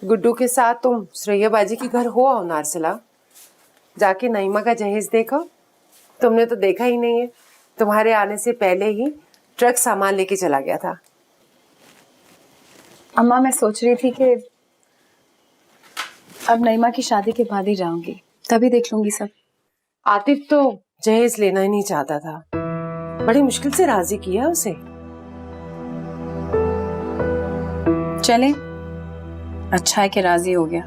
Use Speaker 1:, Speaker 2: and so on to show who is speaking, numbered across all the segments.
Speaker 1: गुड्डू के साथ तुम श्रेया बाजी के घर हो आओ नारसिला। जाके नईमा का जहेज देखो। तुमने तो देखा ही नहीं है, तुम्हारे आने से पहले ही ट्रक सामान लेके चला गया था।
Speaker 2: अम्मा मैं सोच रही थी कि अब नईमा की शादी के बाद ही जाऊंगी, तभी देख लूंगी सब।
Speaker 1: आतिफ तो जहेज लेना ही नहीं चाहता था, बड़ी मुश्किल से राजी किया उसे।
Speaker 2: चले, अच्छा है कि राजी हो गया,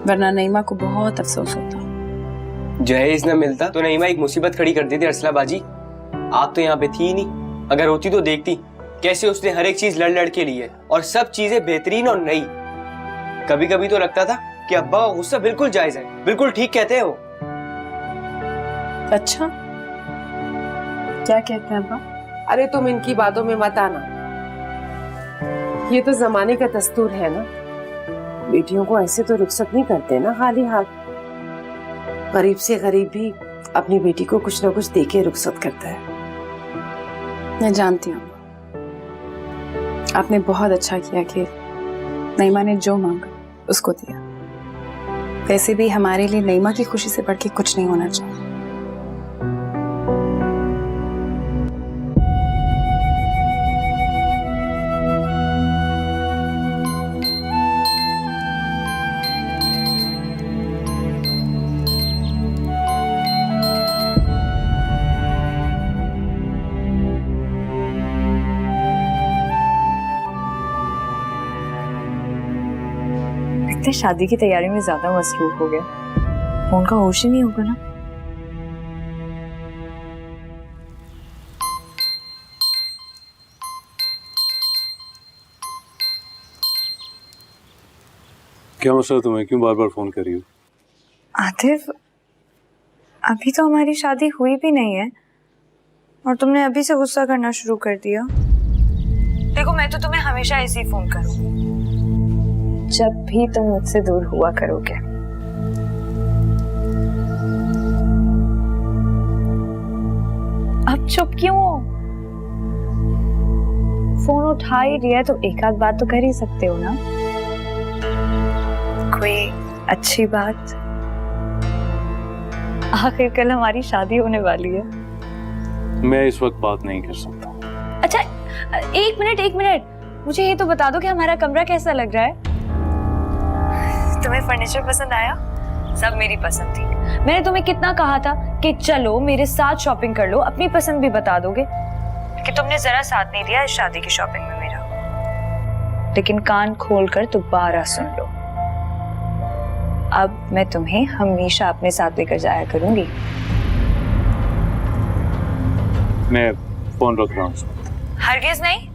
Speaker 2: वरना नईमा को बहुत अफसोस होता।
Speaker 3: जहेज न मिलता तो नईमा एक मुसीबत खड़ी कर देती अर्सला बाजी। आप तो यहाँ पे थी ही नहीं, अगर होती तो देखती कैसे उसने हर एक चीज लड़ लड़ के ली है और सब चीजें बेहतरीन और नई। कभी कभी तो लगता था कि अब्बा का गुस्सा बिल्कुल जायज है, बिल्कुल ठीक कहते हैं वो।
Speaker 2: अच्छा, क्या कहते हैं अब्बा?
Speaker 1: अरे तुम इनकी बातों में मत आना, ये तो जमाने का दस्तूर है ना। बेटियों को ऐसे तो रुखसत नहीं करते ना खाली हाथ। गरीब से गरीब भी अपनी बेटी को कुछ ना कुछ देके रुखसत करता है।
Speaker 2: मैं जानती हूँ, आपने बहुत अच्छा किया कि नईमा ने जो मांगा उसको दिया। वैसे भी हमारे लिए नईमा की खुशी से बढ़ के कुछ नहीं होना चाहिए।
Speaker 4: शादी की तैयारी में ज्यादा मसरूफ हो गया, फोन का होश ही नहीं होगा ना।
Speaker 5: क्या मसला तुम्हें, क्यों बार बार फोन कर रही हो?
Speaker 4: आतिफ, अभी तो हमारी शादी हुई भी नहीं है और तुमने अभी से गुस्सा करना शुरू कर दिया। देखो मैं तो तुम्हें हमेशा ऐसे ही फोन करूँ जब भी तुम मुझसे दूर हुआ करोगे। अब चुप क्यों हो? फोन उठा ही दिया तो एक आध बात तो कर ही सकते हो ना, कोई अच्छी बात। आखिर कल हमारी शादी होने वाली है।
Speaker 5: मैं इस वक्त बात नहीं कर सकता।
Speaker 4: अच्छा एक मिनट, मुझे ये तो बता दो कि हमारा कमरा कैसा लग रहा है? तुम्हें फर्नीचर पसंद आया? सब मेरी पसंद थी। मैंने तुम्हें कितना कहा था कि चलो मेरे साथ शॉपिंग कर लो, अपनी पसंद भी बता दोगे, कि तुमने जरा साथ नहीं दिया इस शादी की शॉपिंग में मेरा। लेकिन कान खोलकर दोबारा सुन लो, अब मैं तुम्हें हमेशा अपने साथ लेकर जाया करूंगी।
Speaker 5: मैं फोन रख रहा हूँ।
Speaker 4: हरगिज नहीं।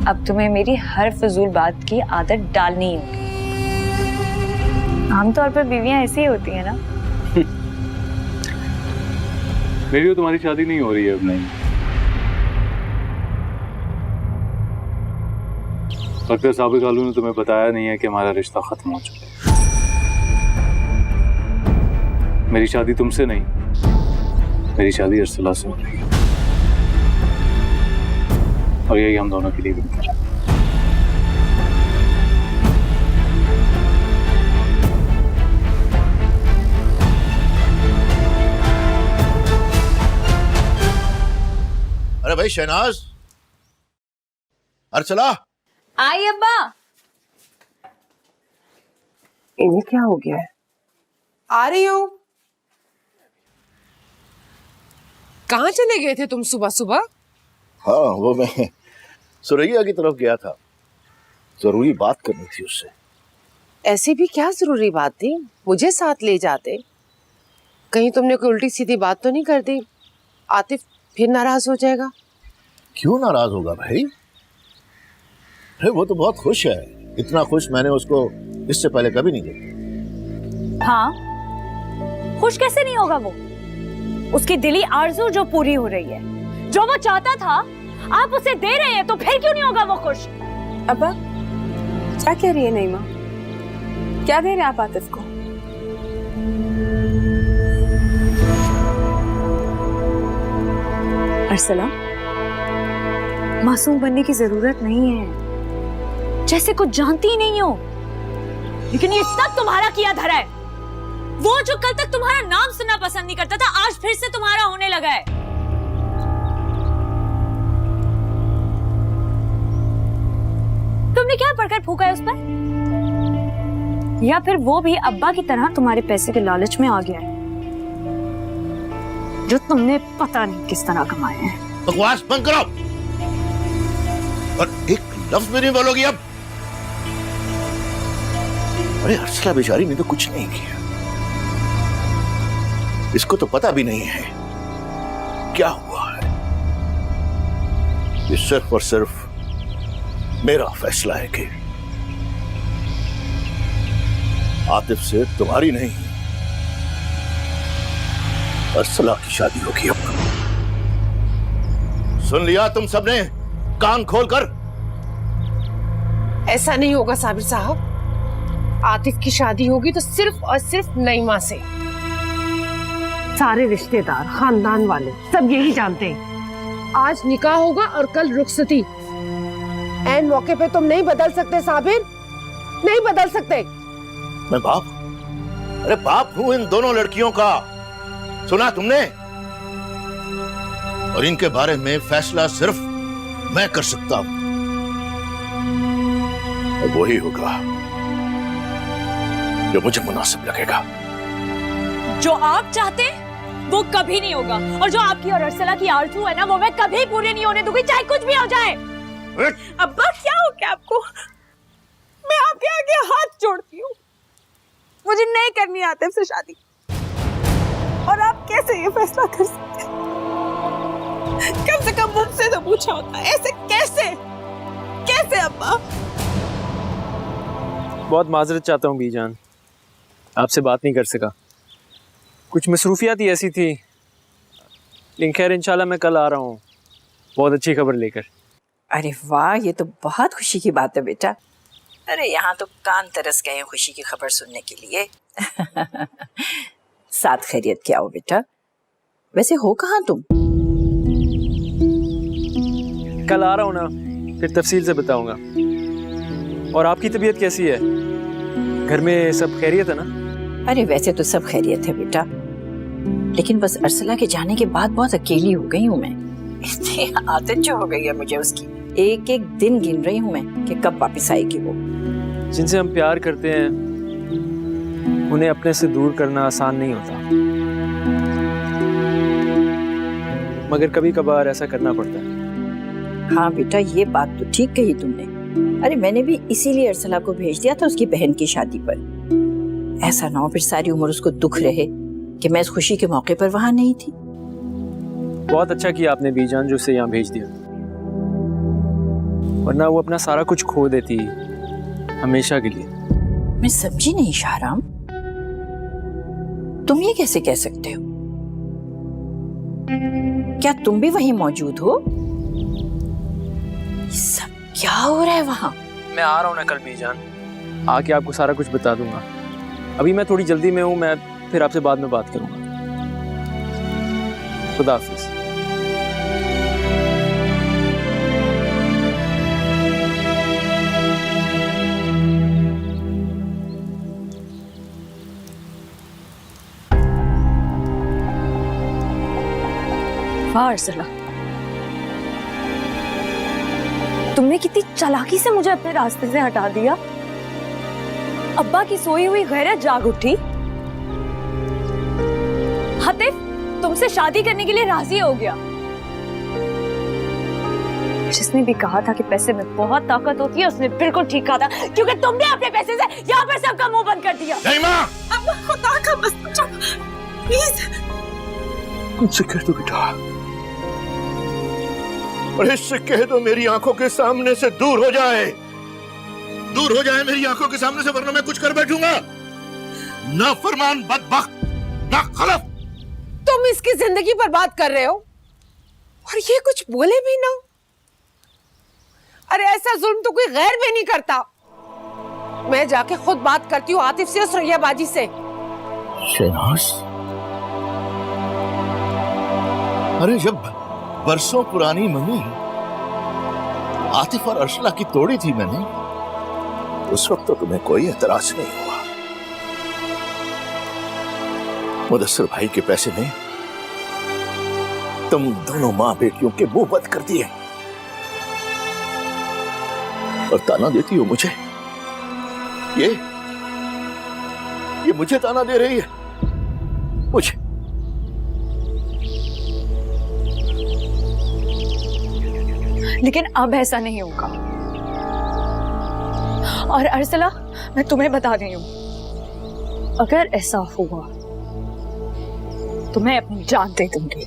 Speaker 4: अब तुम्हें मेरी हर फजूल बात की आदत डालनी होगी। आमतौर पर बीवियां ऐसी ही होती है ना।
Speaker 5: मेरी और तुम्हारी शादी नहीं हो रही है अब। नहीं, लगता साबिक आलू ने तुम्हें बताया नहीं है कि हमारा रिश्ता खत्म हो चुका है। मेरी शादी तुमसे नहीं, मेरी शादी अर्सला से हो रही है और यही हम दोनों के लिए बेहतर है।
Speaker 6: अरे भाई शहनाज, अर्चला।
Speaker 2: आई अब्बा।
Speaker 1: इन्हें क्या हो गया है? आ रही हूँ। कहाँ चले गए थे तुम सुबह सुबह?
Speaker 6: हाँ, वो मैं सुरैया की तरफ गया था, जरूरी बात करनी थी उससे।
Speaker 1: ऐसी भी क्या जरूरी बात थी? मुझे साथ ले जाते। कहीं तुमने कोई उल्टी सीधी बात तो नहीं कर दी? आतिफ फिर नाराज हो जाएगा।
Speaker 6: क्यों नाराज होगा भाई? अरे वो तो बहुत खुश है, इतना खुश मैंने उसको इससे पहले कभी नहीं देखा।
Speaker 4: हाँ, खुश कैसे नहीं होगा वो? उसकी दिली आरज़ू जो पूरी हो रही है, जो वो चाहता था आप उसे दे रहे हैं, तो फिर क्यों नहीं होगा वो खुश?
Speaker 2: अब्बा क्या कह रही है नईमा? क्या दे रहे हैं आप आतिफ को?
Speaker 4: अर्सला, मासूम बनने की जरूरत नहीं है। जैसे कुछ जानती ही नहीं हो। लेकिन ये सब तुम्हारा किया धरा है। वो जो कल तक तुम्हारा नाम सुनना पसंद नहीं करता था, आज फिर से तुम्हारा होने लगा है। तुमने क्या पढ़कर फूका है उस पर? या फिर वो भी अब्बा की तरह तुम्हारे पैसे के लालच में आ गया है, जो तुमने पता नहीं किस तरह कमाए हैं।
Speaker 6: बकवास बंद करो और एक लफ्ज भी नहीं बोलोगी अब। अरे अर्सला बेचारी ने तो कुछ नहीं किया, इसको तो पता भी नहीं है क्या हुआ है। ये सिर्फ और सिर्फ मेरा फैसला है कि आतिफ से तुम्हारी नहीं, अर्सला की शादी होगी। अब सुन लिया तुम सबने कान खोलकर?
Speaker 1: ऐसा नहीं होगा साबिर साहब। आतिफ की शादी होगी तो सिर्फ और सिर्फ नईमा से। सारे रिश्तेदार, खानदान वाले सब यही जानते हैं। आज निकाह होगा और कल रुखसती। ऐन मौके पे तुम नहीं बदल सकते साबिर, नहीं बदल सकते।
Speaker 6: मैं बाप, अरे बाप हूं इन दोनों लड़कियों का, सुना तुमने? और इनके बारे में फैसला सिर्फ मैं कर सकता हूं। और वही होगा जो मुझे मुनासिब लगेगा।
Speaker 4: जो आप चाहते हैं वो कभी नहीं होगा, और जो आपकी और अर्सला की आरज़ू है ना, वो मैं कभी पूरी नहीं होने दूंगी, चाहे कुछ भी हो जाए।
Speaker 7: अब्बा क्या हो गया आपको? मैं आपके आगे हाथ जोड़ती हूँ, मुझे नहीं करनी आतिफ से शादी। और आप कैसे ये फैसला कर सकते हैं? कम से कम मुझसे तो पूछा होता। ऐसे कैसे कैसे अब्बा?
Speaker 8: बहुत माजरत चाहता हूँ बीजान, आपसे बात नहीं कर सका, कुछ मसरूफियात ही ऐसी थी। लेकिन खैर इंशाल्लाह मैं कल आ रहा हूँ बहुत अच्छी खबर लेकर।
Speaker 9: अरे वाह, ये तो बहुत खुशी की बात है बेटा। अरे यहाँ तो कान तरस गए हैं खुशी की खबर सुनने के लिए। साथ खैरियत क्या हो बेटा? वैसे हो कहाँ तुम?
Speaker 8: कल आ रहा हूँ ना, फिर तफसील से बताऊंगा। और आपकी तबीयत कैसी है? घर में सब खैरियत है ना?
Speaker 9: अरे वैसे तो सब खैरियत है बेटा, लेकिन बस अर्सला के जाने के बाद बहुत अकेली हो गई हूँ मैं। इतनी आदत जो हो गई है मुझे उसकी, एक एक दिन गिन रही हूँ मैं कि कब वापस आएगी वो।
Speaker 8: जिनसे हम प्यार करते हैं उन्हें अपने से दूर करना आसान नहीं होता, मगर कभी कभार ऐसा करना पड़ता है।
Speaker 9: हाँ बेटा, ये बात तो ठीक कही तुमने। अरे मैंने भी इसीलिए अर्सला को भेज दिया था उसकी बहन की शादी पर। ऐसा ना हो फिर सारी उम्र उसको दुख रहे कि मैं इस खुशी के मौके पर वहां नहीं थी।
Speaker 8: बहुत अच्छा किया आपने बीजान जो उसे यहाँ भेज दिया, वरना वो अपना सारा कुछ खो देती हमेशा के लिए।
Speaker 9: मैं समझी नहीं शाहराम, तुम ये कैसे कह सकते हो? क्या तुम भी वहीं मौजूद हो? सब क्या हो रहा है वहां?
Speaker 8: मैं आ रहा हूँ ना कल बीजान, आके आपको सारा कुछ बता दूंगा। अभी मैं थोड़ी जल्दी में हूँ, मैं फिर आपसे बाद में बात करूंगा। खुदा हाफिज।
Speaker 4: वाह अर्सला, तुमने कितनी चालाकी से मुझे अपने रास्ते से हटा दिया। अब्बा की सोई हुई गैरत जाग उठी। आतिफ तुमसे शादी करने के लिए राजी हो गया। जिसने भी कहा था कि पैसे में बहुत ताकत होती है, उसने बिल्कुल ठीक कहा था, क्योंकि तुमने अपने पैसे से यहाँ पर सबका मुंह बंद कर दिया।
Speaker 6: नहीं माँ,
Speaker 7: अब्बा खुदा का मत पूछो प्लीज।
Speaker 6: मुझसे कह दो बेटा, और इससे कह दो मेरी आंखों के सामने से दूर हो जाए, दूर हो जाए मेरी आंखों के सामने से, वरना मैं कुछ कर बैठूंगा। ना फरमान, बदबख्त, ना खलफ।
Speaker 1: तुम इसकी जिंदगी बर्बाद कर रहे हो और ये कुछ बोले भी ना। अरे ऐसा जुल्म तो कोई गैर भी नहीं करता। मैं जाके खुद बात करती हूँ आतिफ से और सुरैया बाजी से।
Speaker 6: शहनाज, अरे जब बरसों पुरानी मम्मी आतिफ और अर्सला की तोड़ी थी मैंने, उस वक्त तो तुम्हें कोई एतराज नहीं हुआ। मुदस्सिर भाई के पैसे ने तुम दोनों मां बेटियों के मुंह बंद कर दिए और ताना देती हो मुझे। ये मुझे ताना दे रही है, मुझे।
Speaker 4: लेकिन अब ऐसा नहीं होगा। और अर्सला, मैं तुम्हें बता रही हूं, अगर ऐसा हुआ तो मैं अपनी जान दे दूंगी।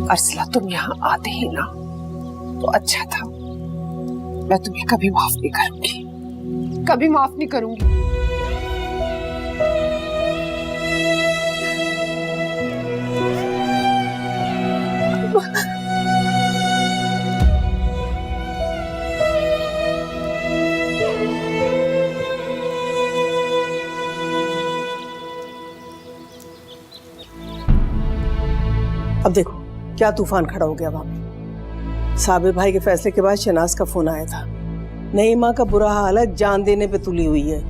Speaker 1: अर्सला, तुम यहाँ आते ही ना तो अच्छा था। मैं तुम्हें कभी माफ नहीं करूंगी, कभी माफ नहीं करूंगी।
Speaker 10: अब देखो क्या तूफान खड़ा हो गया वहां पे। साबिर भाई के फैसले के बाद शहनाज का फोन आया था। नईमा का बुरा हाल है, जान देने पे तुली हुई है।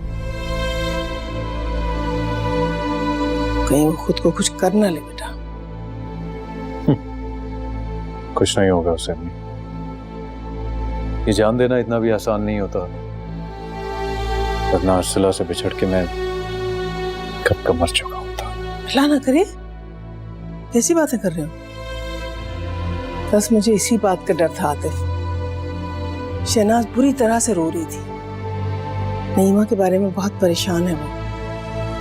Speaker 10: कहीं वो खुद को कुछ कर ना ले बेटा।
Speaker 5: कुछ नहीं होगा उसे। ये जान देना इतना भी आसान नहीं होता, वरना अर्सला से बिछड़ के मैं कब का मर चुका होता।
Speaker 10: भला ना करे, कैसी बातें कर रहे हो? बस मुझे इसी बात का डर था आतिफ। शहनाज बुरी तरह से रो रही थी। नईमा के बारे में बहुत परेशान है वो।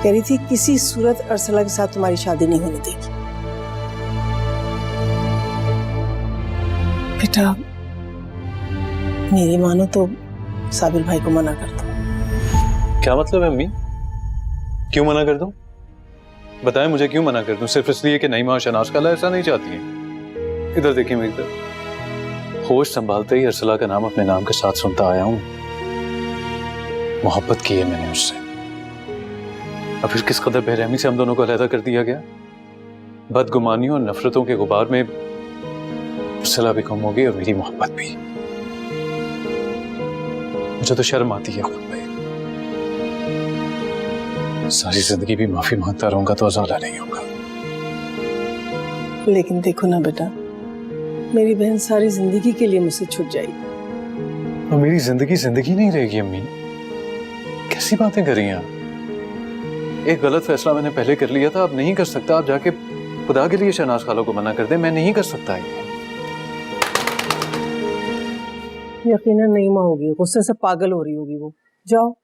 Speaker 10: कह रही थी किसी सूरत अर्सला के साथ तुम्हारी शादी नहीं होने देगी। बेटा मेरी मानो तो साबिर भाई को मना कर दो।
Speaker 5: क्या मतलब है अम्मी? क्यों मना कर दूं? बताएं मुझे, क्यों मना कर दूं? सिर्फ इसलिए कि नईमा और शहनाज का ऐसा नहीं चाहती है। इधर देखिए मेरी तरफ। होश संभालते ही अर्सला का नाम अपने नाम के साथ सुनता आया हूं। मोहब्बत की है मैंने उससे, अब फिर किस कदर बेरहमी से हम दोनों को अलहदा कर दिया गया। बदगुमानियों और नफरतों के गुबार में अर्सला भी कम होगी और मेरी मोहब्बत भी। मुझे तो शर्म आती है खुद पे। सारी जिंदगी भी माफी मांगता रहूंगा तो अज़ाला नहीं होगा।
Speaker 10: लेकिन देखो ना बेटा, मेरी बहन सारी जिंदगी के लिए मुझसे छूट जाएगी।
Speaker 5: और मेरी जिंदगी जिंदगी नहीं रहेगी अम्मी। कैसी बातें कर रही हैं आप? एक गलत फैसला मैंने पहले कर लिया था, अब नहीं कर सकता। आप जाके खुदा के लिए शहनाज खाला को मना कर दे। मैं नहीं कर सकता ये।
Speaker 10: यकीनन नईमा होगी, गुस्से से पागल हो रही होगी वो। जाओ।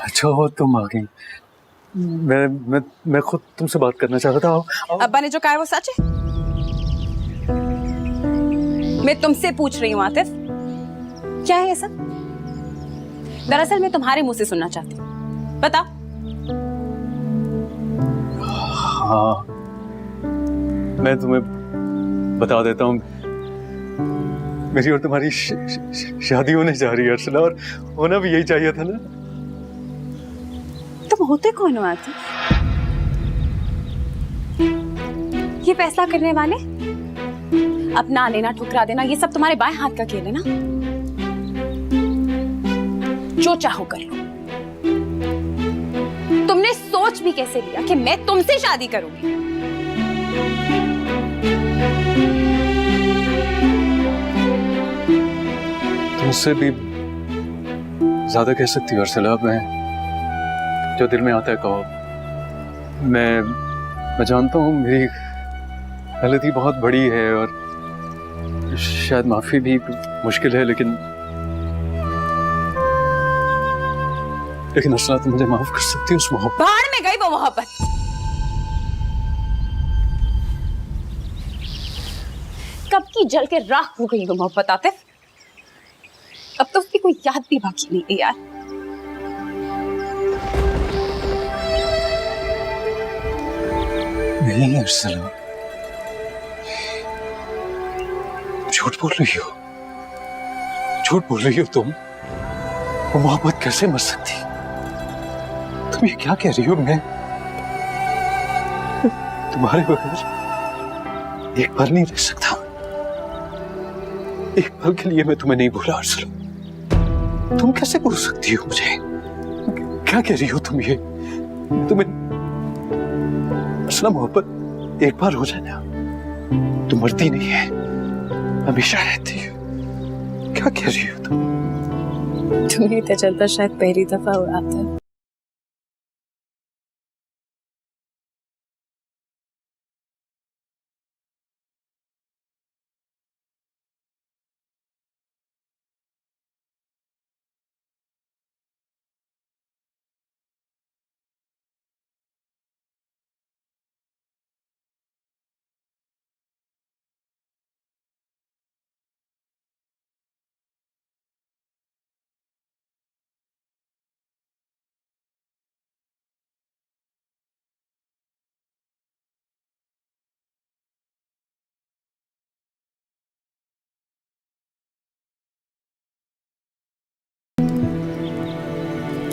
Speaker 5: अच्छा हो तुम आ गई। मैं खुद तुमसे बात करना चाहता था। आओ।
Speaker 2: अब्बा ने जो कहा है वो सच है? मैं तुमसे पूछ रही हूँ आतिफ, क्या है ये सब? दरअसल मैं तुम्हारे मुंह से सुनना चाहती हूँ, बताओ।
Speaker 5: हाँ, मैं तुम्हें बता देता हूँ। मेरी और तुम्हारी शादी होने जा रही है अर्सला, और होना भी यही चाहिए था ना।
Speaker 2: तुम होते कौन हो आतिफ? ये फैसला करने वाले? अपना लेना ठुकरा देना ये सब तुम्हारे बाएं हाथ का खेल है ना। जो चाहो कर लो। तुमने सोच भी कैसे लिया कि मैं तुमसे शादी करूंगी?
Speaker 5: तुमसे भी ज्यादा कह सकती हो अर्सला। मैं जो दिल में आता है कहो। मैं जानता हूँ मेरी गलती बहुत बड़ी है और शायद माफी भी मुश्किल है, लेकिन अर्सला तुम मुझे माफ कर सकती हो उस मोहब्बत?
Speaker 2: बाहर में गई वो मोहब्बत। कब की जल के राख हो गई वो मोहब्बत आतिफ। अब तो उसकी कोई याद भी बाकी नहीं है यार।
Speaker 5: नहीं अर्सला, झूठ बोल रही हो, झूठ बोल रही हो तुम। वो मोहब्बत कैसे मर सकती? तुम ये क्या कह रही हो? मैं तुम्हारे बगैर एक पल नहीं रह सकता। एक पल के लिए मैं तुम्हें नहीं भूला अर्सला। तुम कैसे भूल सकती हो मुझे? क्या कह रही हो तुम ये? तुम्हें अर्सला, मोहब्बत एक बार हो जाए ना तो मरती नहीं है, हमेशा रहती है। क्या कह रही हो तुम?
Speaker 2: तुम्हें तजर्बा शायद पहली दफा हुआ था।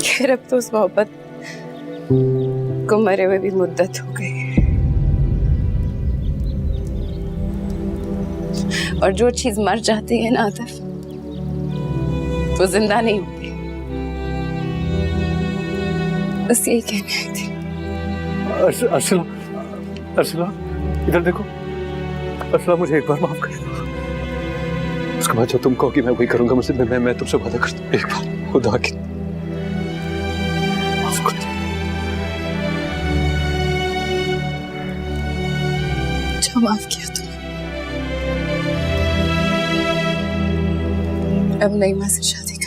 Speaker 2: खैर अब तो उस मोहब्बत को मरे हुए भी मुद्दत हो गई है। और जो चीज मर जाती है ना आतिफ, वो जिंदा नहीं होती। बस यही कहने आई थी।
Speaker 5: अर्सला, अर्सला इधर देखो। अर्सला, मुझे एक बार माफ कर दो। उसके बाद जो तुम कहोगी मैं वही करूंगा। मुझसे मैं तुमसे वादा करता हूँ, एक बार खुदा की माफ कर दो।
Speaker 2: जो माफ किया तुमने, अब नईमा से शादी करो।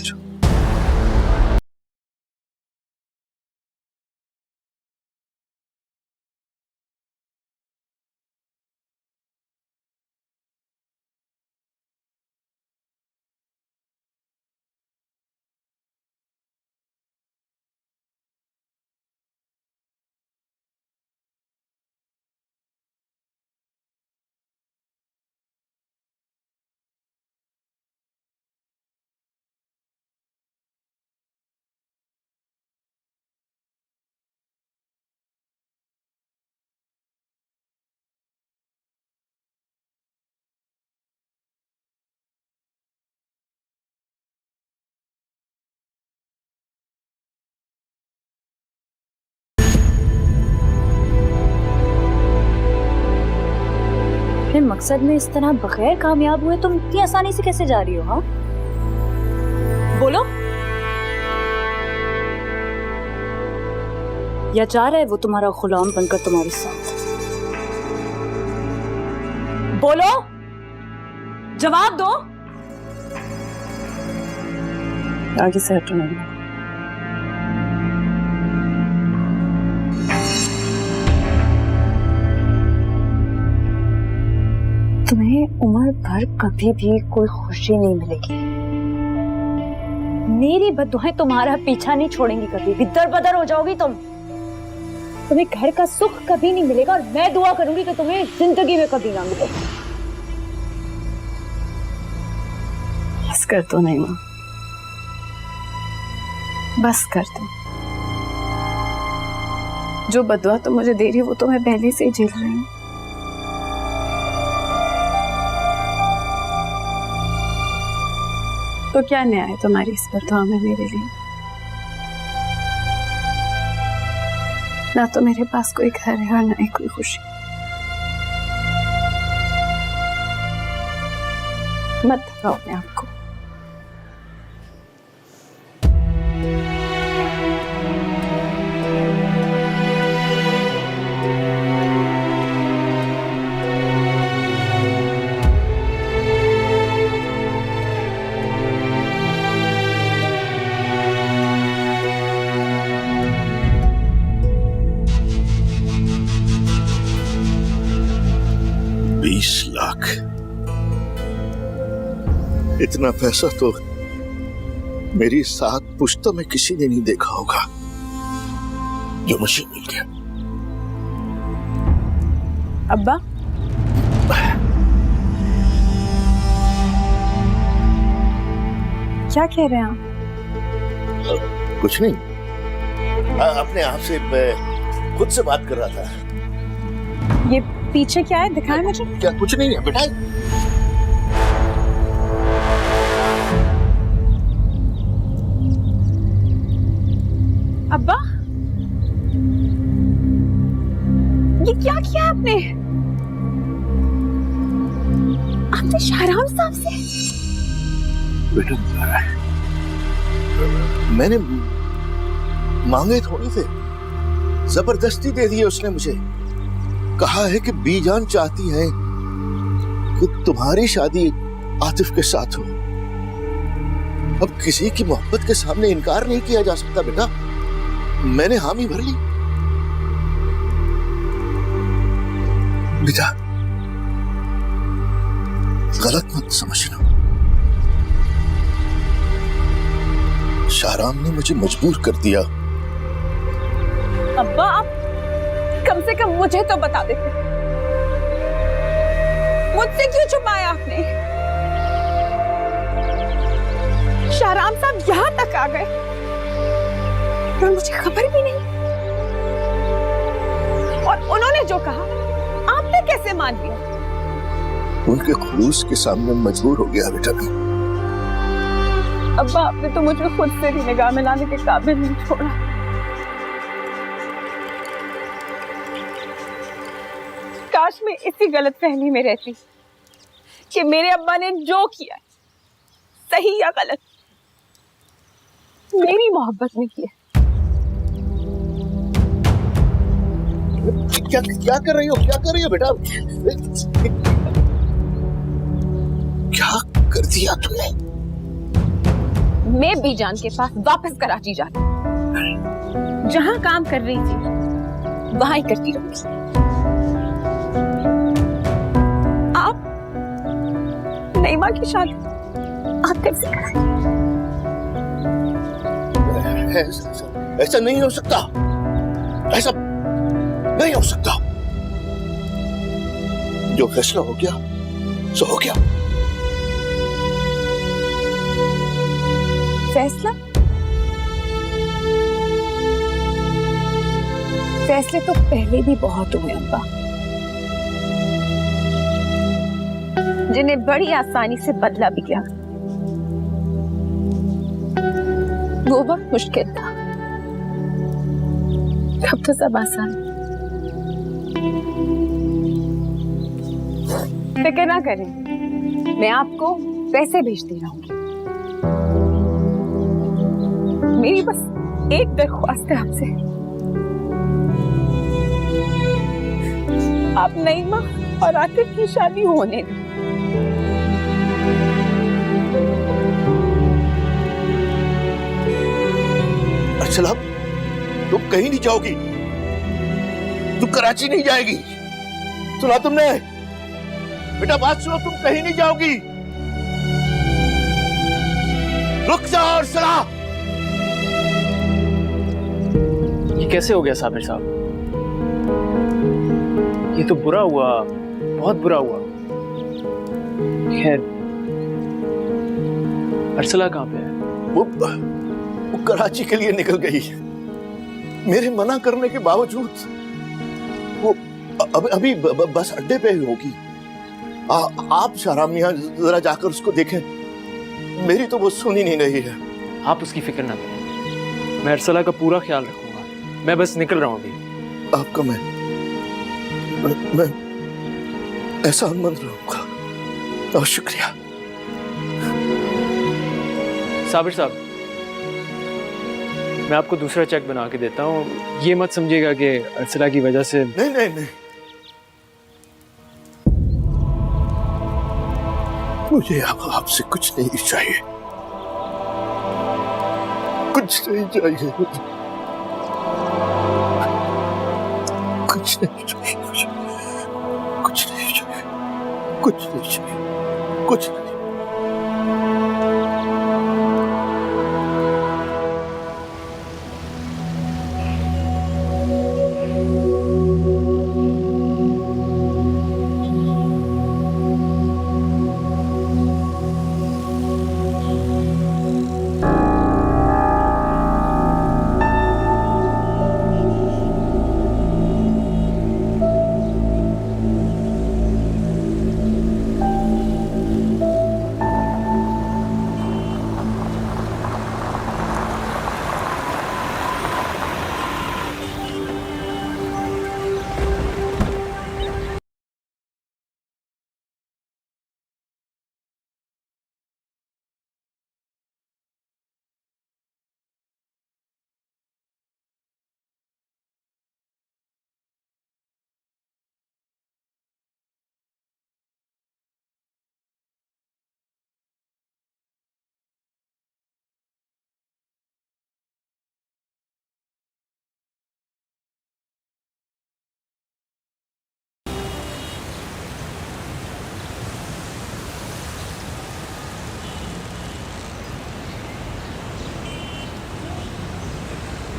Speaker 4: अपने मकसद में इस तरह बगैर कामयाब हुए तुम इतनी आसानी से कैसे जा रही हो? हाँ बोलो, या जा रहा है वो तुम्हारा गुलाम बनकर तुम्हारे साथ? बोलो, जवाब दो।
Speaker 2: आगे से हटो नहीं।
Speaker 4: तुम्हें उम्र भर कभी भी कोई खुशी नहीं मिलेगी। मेरी बददुआएं तुम्हारा पीछा नहीं छोड़ेंगी, कभी भी दरबदर हो जाओगी तुम। तुम्हें घर का सुख कभी नहीं मिलेगा और मैं दुआ करूंगी कि तुम्हें जिंदगी में कभी ना मिले।
Speaker 2: बस कर दो नईमा, बस कर दो। जो बददुआ तुम मुझे दे रही हो वो तो मैं पहले से ही झेल रही हूँ। तो क्या न्याय है तुम्हारी इस बददुआ में मेरे लिए? ना तो मेरे पास कोई घर है और ना ही कोई खुशी। मत थकाओ अपने आप को।
Speaker 6: लाख, इतना पैसा तो मेरी 7 पुश्तों में किसी ने नहीं देखा होगा जो मुझे मिल गया।
Speaker 7: अब्बा, क्या कह रहे हैं आप?
Speaker 6: कुछ नहीं, अपने आप से मैं खुद से बात कर रहा था।
Speaker 7: ये पीछे क्या है, दिखाएं मुझे।
Speaker 6: क्या? कुछ नहीं है बेटा।
Speaker 7: अब्बा, ये क्या किया आपने? आपने शाहराम साहब से?
Speaker 6: बेटा, मैंने मांगे थोड़ी थे, जबरदस्ती दे दिए उसने मुझे। कहा है कि बीजान चाहती है कि तुम्हारी शादी आतिफ के साथ हो। अब किसी की मोहब्बत के सामने इनकार नहीं किया जा सकता बेटा। मैंने हामी भर ली। बेटा, गलत मत समझना। शाहराम ने मुझे मजबूर कर दिया।
Speaker 7: अब्बा, आप कम से कम मुझे तो बता देते। मुझसे क्यों छुपाया आपने? शाहराम साहब यहां तक आ गए और मुझे खबर भी नहीं। और उन्होंने जो कहा आपने कैसे मान लिया?
Speaker 6: उनके खुलूस के सामने मजबूर हो गया बेटा।
Speaker 7: अब्बा, आपने तो मुझे खुद से भी निगाह मिलाने के काबिल नहीं छोड़ा। काश मैं इसी गलतफहमी में रहती कि मेरे अब्बा ने जो किया सही या गलत मेरी मोहब्बत में किया।
Speaker 6: क्या क्या कर रही हो? क्या कर रही हो बेटा? क्या कर दिया तूने?
Speaker 7: मैं बीजान के पास वापस कराची जाती, जहां काम कर रही थी वहां ही करती रहूंगी। आप नईमा की शादी आतिफ से कराएंगे?
Speaker 6: ऐसा नहीं हो सकता। ऐसा नहीं हो सकता। जो फैसला हो गया सो हो गया।
Speaker 7: फैसला? फैसले तो पहले भी बहुत हुए अब्बा, जिन्हें बड़ी आसानी से बदला भी गया। वो वक्त मुश्किल था, अब तो सब आसान। फिक्र ना करें, मैं आपको पैसे भेजती रहूंगी। मेरी बस एक दरख्वास्त है आपसे, आप नईमा और आतिफ की शादी होने दें।
Speaker 6: अर्सला, तुम कहीं नहीं जाओगी। तुम कराची नहीं जाएगी। सुना तुमने? बेटा बात सुनो, तुम कहीं नहीं जाओगी। रुक जाओ अर्सला।
Speaker 8: ये कैसे हो गया साबिर साहब? ये तो बुरा हुआ, बहुत बुरा हुआ। खैर, अर्सला कहाँ पे है?
Speaker 6: वो कराची के लिए निकल गई। मेरे मना करने के बावजूद वो अभी बस अड्डे पे ही होगी। आप शाहराम मियां जरा जाकर उसको देखें। मेरी तो वो सुन ही नहीं रही है।
Speaker 8: आप उसकी फिक्र ना करें, मैं अर्सला का पूरा ख्याल रखूंगा। मैं बस निकल रहा हूँ अभी।
Speaker 6: आपका मैं एहसानमंद रहूंगा। बहुत शुक्रिया।
Speaker 8: साबिर साहब, मैं आपको दूसरा चेक बना के देता हूँ। ये मत समझिएगा कि अर्सला की वजह से।
Speaker 6: नहीं नहीं नहीं, मुझे आपसे कुछ नहीं चाहिए। कुछ नहीं चाहिए। कुछ नहीं चाहिए। कुछ नहीं चाहिए। कुछ नहीं चाहिए। कुछ नहीं।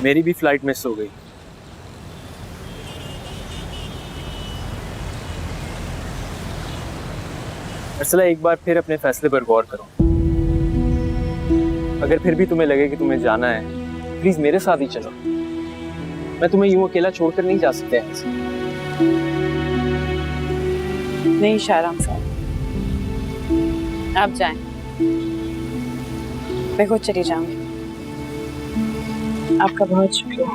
Speaker 8: मेरी भी फ्लाइट मिस हो गई। अर्सला, एक बार फिर अपने फैसले पर गौर करो। अगर फिर भी तुम्हें लगे कि तुम्हें जाना है, प्लीज मेरे साथ ही चलो। मैं तुम्हें यूं अकेला छोड़कर नहीं जा सकते ऐसे।
Speaker 2: नहीं शाहराम साहब, आप जाएं, मैं खुद चली जाऊंगी। आपका बहुत शुक्रिया।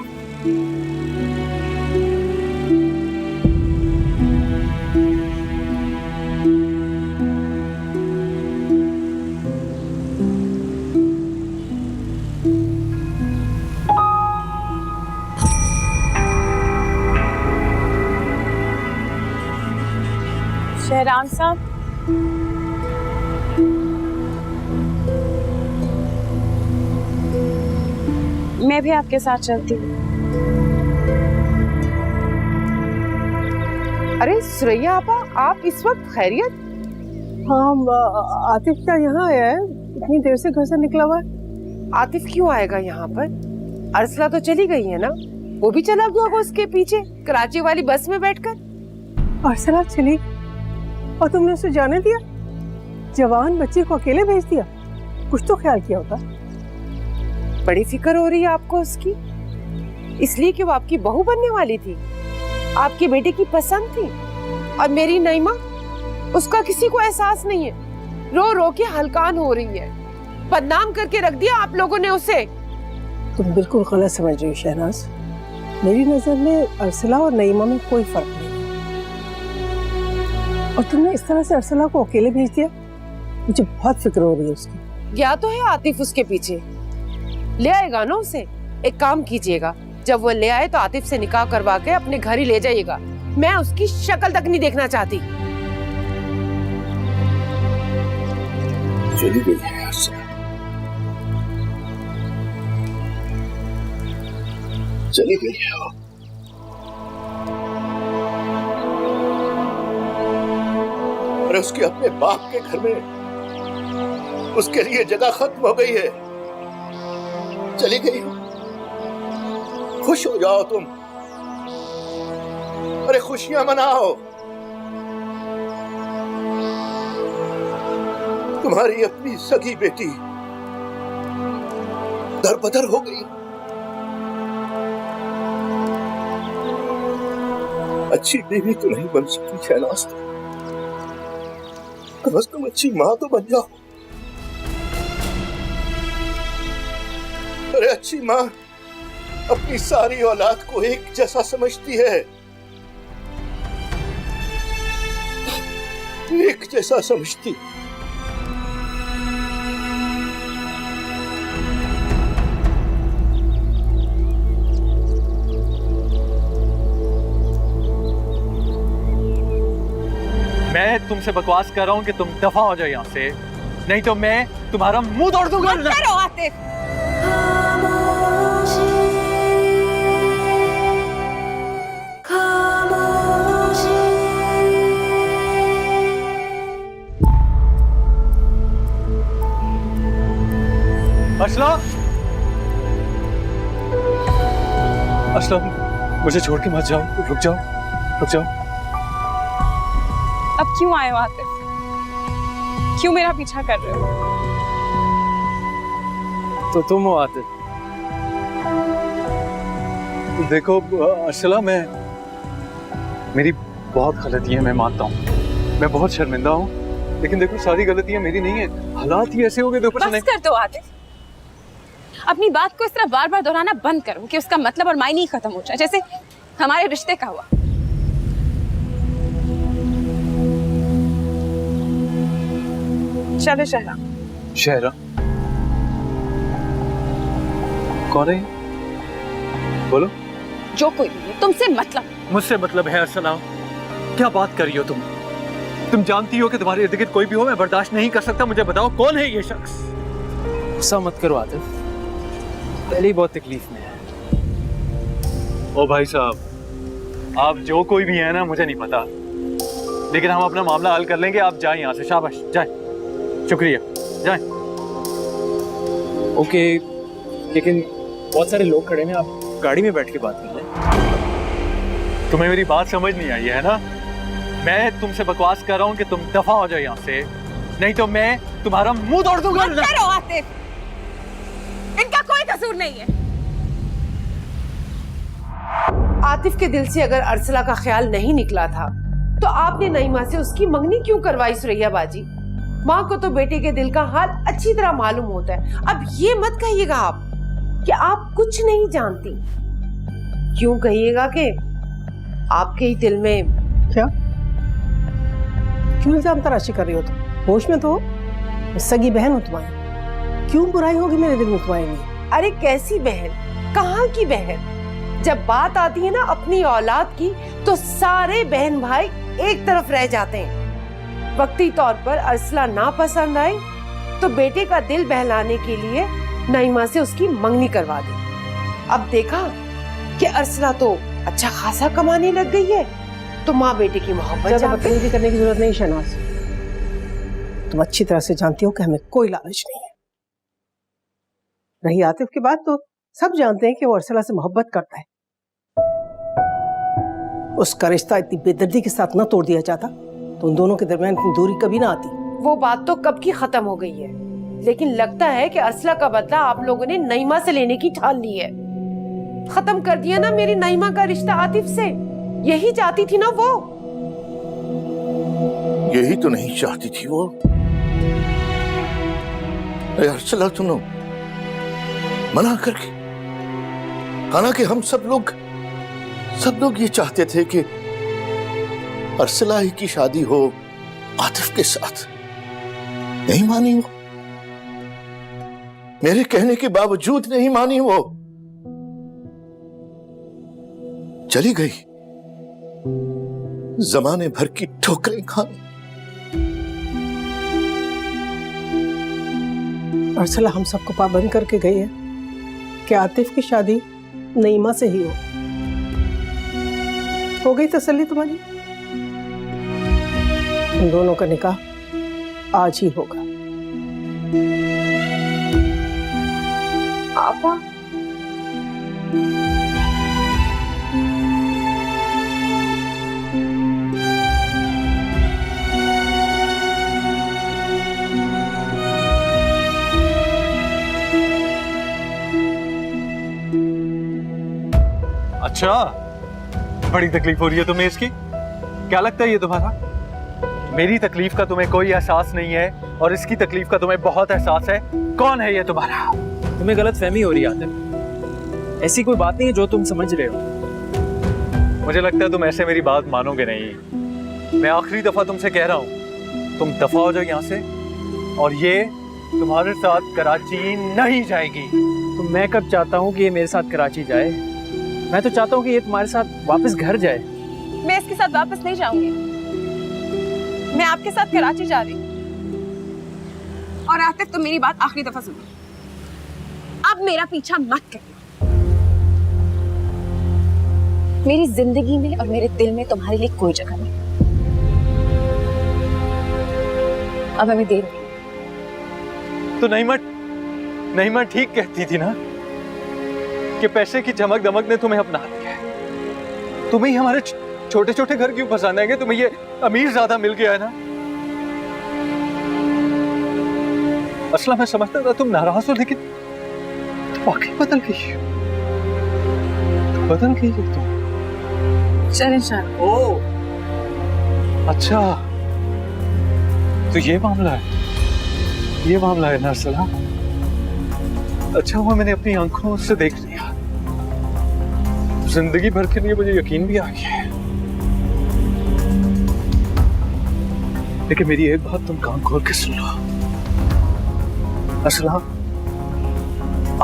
Speaker 2: शहराम साहब, मैं भी आपके साथ चलती हूँ।
Speaker 1: अरे सुरैया आपा, आप इस वक्त खैरियत?
Speaker 10: हाँ, आतिफ क्या यहाँ आया है? इतनी देर से घर से निकला हुआ है।
Speaker 1: आतिफ क्यों आएगा यहाँ पर? अर्सला तो चली गई है ना, वो भी चला गया होगा उसके पीछे कराची वाली बस में बैठकर।
Speaker 10: अर्सला चली और तुमने उसे जाने दिया? जवान बच्चे को अकेले भेज दिया? कुछ तो ख्याल किया होता।
Speaker 1: बड़ी फिक्र हो रही है आपको उसकी, इसलिए कि वो आपकी बहू बनने वाली थी, आपके बेटे की पसंद थी। और मेरी नईमा, उसका किसी को एहसास नहीं है, रो रो के हलकान हो रही है। बदनाम करके रख दिया आप लोगों ने उसे।
Speaker 10: तुम बिल्कुल गलत समझ रही हो शहनाज। मेरी नजर में अर्सला और नईमा में कोई फर्क नहीं। और तुमने इस तरह से अर्सला को अकेले भेज दिया, मुझे बहुत फिक्र हो रही है उसकी।
Speaker 1: गया तो है आतिफ उसके पीछे, ले आएगा ना उसे। एक काम कीजिएगा, जब वो ले आए तो आतिफ से निकाह करवा के अपने घर ही ले जाइएगा। मैं उसकी शक्ल तक नहीं देखना चाहती।
Speaker 6: चली गई है अर्सला, चली गई है वो। अरे उसके अपने बाप के घर में उसके लिए जगह खत्म हो गई है, चली गई हो। खुश हो जाओ तुम, अरे खुशियां मनाओ। तुम्हारी अपनी सगी बेटी दरबदर हो गई। अच्छी बीवी तो नहीं बन सकती शहनाज, कम से कम अच्छी मां तो बन जाओ। अरे अच्छी मां अपनी सारी औलाद को एक जैसा समझती है, एक जैसा समझती।
Speaker 5: मैं तुमसे बकवास कर रहा हूँ कि तुम दफा हो जाओ यहाँ से, नहीं तो मैं तुम्हारा मुंह तोड़ दूंगा।
Speaker 7: मत करो आतिफ।
Speaker 5: असलम, असलम, मुझे छोड़ के मत जाओ, रुक जाओ, रुक जाओ।
Speaker 2: अब क्यों आए हो आतिफ? क्यों मेरा पीछा कर रहे हो?
Speaker 8: तो तुम हो आतिफ?
Speaker 5: देखो अर्सला, मेरी बहुत गलतियां, मैं मानता हूँ, मैं बहुत शर्मिंदा हूँ, लेकिन देखो सारी गलतियां मेरी नहीं है, हालात ही ऐसे हो गए। ऊपर से
Speaker 2: बस कर दो आतिफ, अपनी बात को इस तरह बार बार दोहराना बंद करो कि उसका मतलब और मायने ही खत्म हो जाए, जैसे हमारे रिश्ते का हुआ। चलो शहरा।
Speaker 5: शहरा कौन है? बोलो।
Speaker 2: जो कोई भी है, तुमसे मतलब।
Speaker 5: मुझसे मतलब है अर्सला, क्या बात कर रही हो तुम? तुम जानती हो कि तुम्हारे इर्द गिर्द कोई भी हो, मैं बर्दाश्त नहीं कर सकता। मुझे बताओ कौन है ये शख्स?
Speaker 8: गुस्सा मत करो आतिफ, पहले ही बहुत तकलीफ में है।
Speaker 5: ओ भाई साहब, आप जो कोई भी है ना, मुझे नहीं पता, लेकिन हम अपना मामला हल कर लेंगे। आप जाएं यहाँ से, शाबाश, जाएं, शुक्रिया, जाएं।
Speaker 8: ओके, लेकिन बहुत सारे लोग खड़े हैं, आप गाड़ी में बैठ के बात कर लें।
Speaker 5: तुम्हें मेरी बात समझ नहीं आई है ना? मैं तुमसे बकवास कर रहा हूँ कि तुम दफा हो जाओ यहाँ से, नहीं तो मैं तुम्हारा मुंह तोड़ दूंगा।
Speaker 7: मत करो आतिफ, इनका कोई कसूर नहीं है।
Speaker 1: आतिफ के दिल से अगर अरसला का ख्याल नहीं निकला था तो आपने नईमा से उसकी मंगनी क्यों करवाई सुरैया बाजी? माँ को तो बेटे के दिल का हाल अच्छी तरह मालूम होता है। अब ये मत कहिएगा आप कि आप कुछ नहीं जानती। क्यों कहिएगा कि आपके ही दिल में
Speaker 10: क्या? क्यों इल्जाम तराशी कर रही हो तुम? होश में तो हो? मैं सगी बहन हूं तुम्हारी, क्यों बुराई होगी मेरे दिल में तुम्हारे लिए?
Speaker 1: अरे कैसी बहन, कहाँ की बहन? जब बात आती है ना अपनी औलाद की तो सारे बहन भाई एक तरफ रह जाते हैं। वक्ती तौर पर अरसला ना पसंद आई तो बेटे का दिल बहलाने के लिए नईमा से उसकी मंगनी करवा दी। अब देखा कि अरसला तो अच्छा खासा कमाने लग गई है तो माँ बेटे की मोहब्बत
Speaker 10: ज्यादा बदतमीजी करने की जरूरत नहीं शहनाज। तुम अच्छी तरह से जानती हो कि हमें कोई लालच नहीं है। रही आतिफ की बात, तो सब जानते हैं कि वो अरसला से मोहब्बत करता है। उसका रिश्ता इतनी बेदर्दी के साथ न तोड़ दिया जाता तो उन दोनों के दरमियान इतनी दूरी कभी ना आती।
Speaker 1: वो बात तो कब की खत्म हो गई है, लेकिन लगता है कि अरसला का बदला आप लोगों ने नईमा से लेने की ठान ली है। खत्म कर दिया ना मेरी नईमा का रिश्ता आतिफ से। यही चाहती थी ना वो?
Speaker 6: यही तो नहीं चाहती थी वो। अरसला सुनो, मना करके हालांकि हम सब लोग ये चाहते थे कि अरसला ही की शादी हो आतिफ के साथ। नहीं मानी वो, मेरे कहने के बावजूद नहीं मानी वो। चली गई जमाने भर की ठोकरें खाने।
Speaker 10: अरसला हम सबको पाबंद करके गई है कि आतिफ की शादी नईमा से ही हो गई तसल्ली तुम्हारी? उन दोनों का निकाह आज ही होगा।
Speaker 1: आपा
Speaker 5: अच्छा, बड़ी तकलीफ हो रही है तुम्हें इसकी? क्या लगता है ये तुम्हारा? मेरी तकलीफ का तुम्हें कोई एहसास नहीं है और इसकी तकलीफ का तुम्हें बहुत एहसास है। कौन है ये तुम्हारा?
Speaker 8: तुम्हें गलत फहमी हो रही है आतिफ, ऐसी कोई बात नहीं है जो तुम समझ रहे हो।
Speaker 5: मुझे लगता है तुम ऐसे मेरी बात मानोगे नहीं। मैं आखिरी दफा तुमसे कह रहा हूँ, तुम दफा हो जाओ यहाँ से, और ये तुम्हारे साथ कराची नहीं जाएगी।
Speaker 8: तो मैं कब चाहता हूँ कि ये मेरे साथ कराची जाए? मैं तो चाहता हूँ कि ये तुम्हारे साथ वापस घर जाए।
Speaker 7: मैं इसके साथ वापस नहीं जाऊंगी, मैं आपके साथ कराची जा रही हूँ। और आतिफ, तो मेरी बात आखिरी दफा सुनो, अब मेरा पीछा मत करना। मेरी जिंदगी में और मेरे दिल में तुम्हारे लिए कोई जगह नहीं। अब हमें देर
Speaker 5: तो नईमा ठीक कहती थी ना कि पैसे की चमक दमक ने तुम्हें अपना लिया है। तुम्हें हमारे छोटे छोटे घर क्यों पसंद आएंगे? तुम्हें ये अमीर ज्यादा मिल गया है ना। असला मैं समझता था तुम नाराज हो, लेकिन वाकई बदल गई। बदल गई है तुम।
Speaker 7: चलें शान।
Speaker 5: ओ अच्छा, तो ये मामला है ना अरसला? अच्छा हुआ मैंने अपनी आंखों से देख लिया। जिंदगी भर के लिए मुझे यकीन भी आ गया है। लेकिन मेरी एक बात तुम कान खोल के सुन लो अरसला,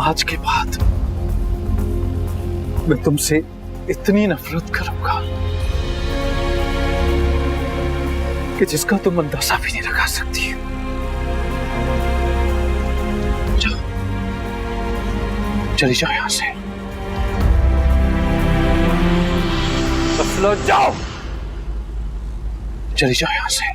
Speaker 5: आज के बाद मैं तुमसे इतनी नफरत करूंगा कि जिसका तुम अंदाजा भी नहीं लगा सकती। चली जाओ यहां से। अरसला जाओ, चली जाओ यहां से।